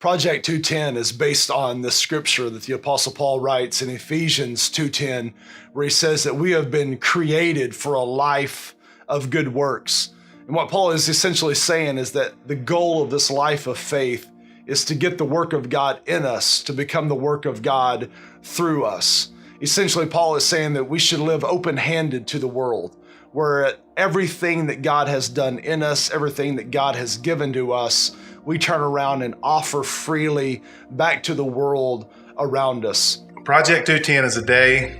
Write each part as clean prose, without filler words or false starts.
Project 210 is based on the scripture that the Apostle Paul writes in Ephesians 2:10, where he says that we have been created for a life of good works. And what Paul is essentially saying is that the goal of this life of faith is to get the work of God in us, to become the work of God through us. Essentially, Paul is saying that we should live open-handed to the world, where everything that God has done in us, everything that God has given to us, we turn around and offer freely back to the world around us. Project 210 is a day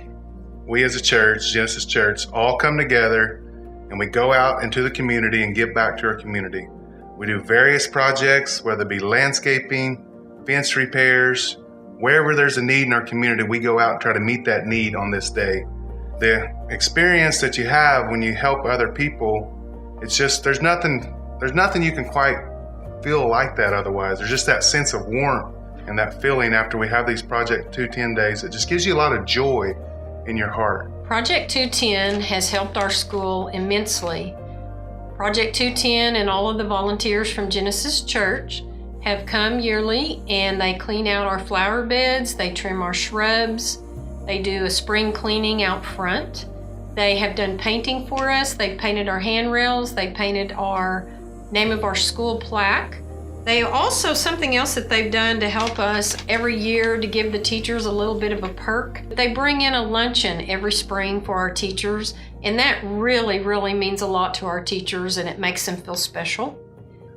we as a church, Genesis Church, all come together and we go out into the community and give back to our community. We do various projects, whether it be landscaping, fence repairs, wherever there's a need in our community, we go out and try to meet that need on this day. The experience that you have when you help other people, it's just, there's nothing you can quite feel like that otherwise. There's just that sense of warmth and that feeling after we have these Project 210 days. It just gives you a lot of joy in your heart. Project 210 has helped our school immensely. Project 210 and all of the volunteers from Genesis Church have come yearly and they clean out our flower beds, they trim our shrubs, they do a spring cleaning out front. They have done painting for us. They painted our handrails. They painted our name of our school plaque. They also, something else that they've done to help us every year to give the teachers a little bit of a perk, they bring in a luncheon every spring for our teachers, and that really, really means a lot to our teachers, and it makes them feel special.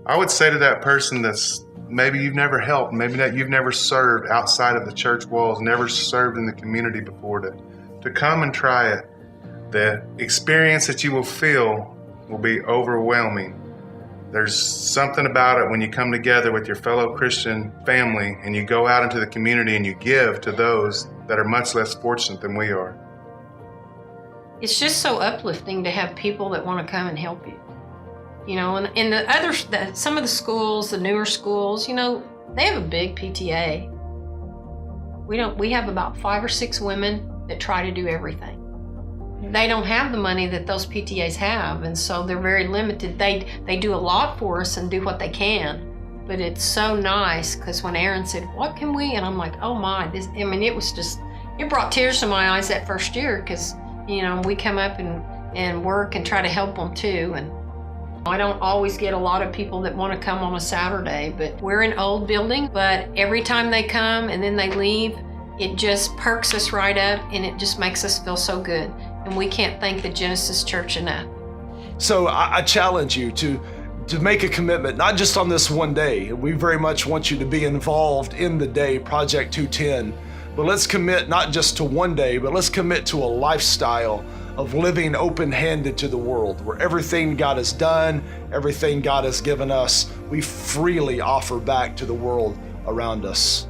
I would say to that person that's maybe you've never helped, maybe that you've never served outside of the church walls, never served in the community before, to come and try it. The experience that you will feel will be overwhelming. There's something about it when you come together with your fellow Christian family and you go out into the community and you give to those that are much less fortunate than we are. It's just so uplifting to have people that want to come and help you. You know, and some of the schools, the newer schools, you know, they have a big PTA. We have about 5 or 6 women that try to do everything. They don't have the money that those PTAs have, and so they're very limited. They do a lot for us and do what they can, but it's so nice because when Aaron said, "What can we?" and I'm like, "Oh my!" It brought tears to my eyes that first year because you know we come up and work and try to help them too. And I don't always get a lot of people that want to come on a Saturday, but we're an old building. But every time they come and then they leave, it just perks us right up and it just makes us feel so good. And we can't thank the Genesis Church enough. So I challenge you to make a commitment, not just on this one day. We very much want you to be involved in the day, Project 210. But let's commit not just to one day, but let's commit to a lifestyle of living open-handed to the world, where everything God has done, everything God has given us, we freely offer back to the world around us.